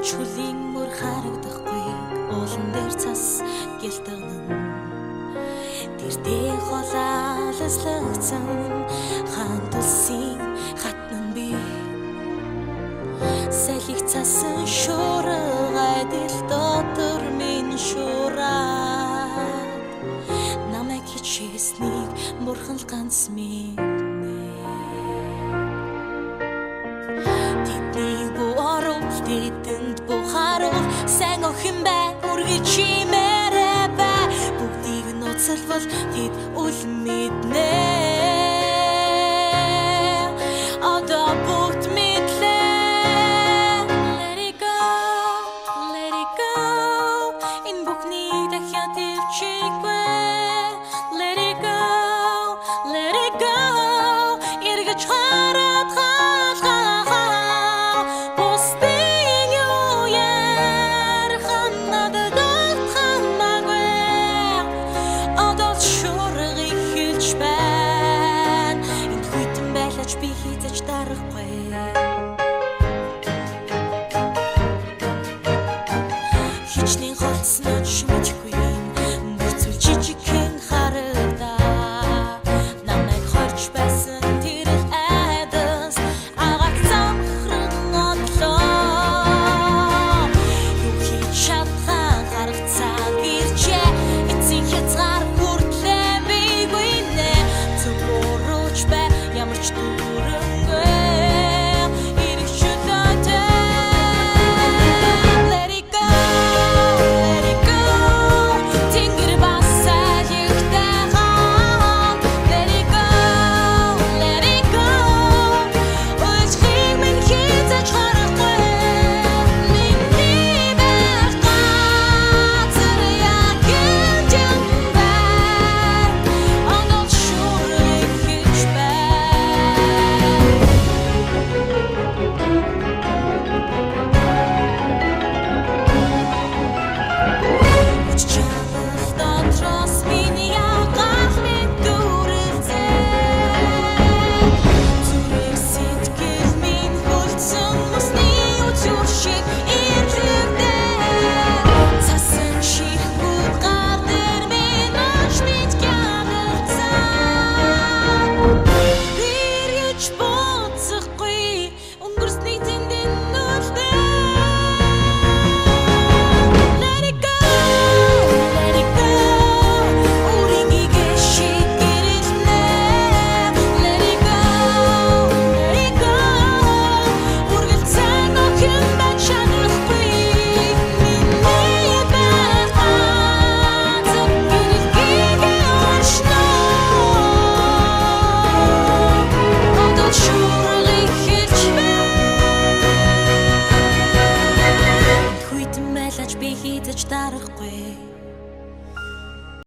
Чүлийн мөр харагдахгүй уулан дээр цас гэлтгэн тэрдээ холаалслагдсан хаан тусын хатнан би салхи цасан шуургай дэл дотор минь шуураад намайг хичээснийг бурхан л ганц мэднэ. Тэднийг буурал тэдэнд бухарал сайн охин бай үргэлж чимээрээ бай бүгдийг нууцлвал тэд үл мэднэ. Одоо бүгд мэдлээ. Let it go, let it go. Энэ бүхний дахиад ивчихгүй. Let it go, let it go. Эргэж хараад постын юу ярих надад хамаагүй. Одоо шуурга ихэлж байна. Энд хүйтэн байлаач би хизэж дарахгүй. Хичнээн холцсон ч мэдгүй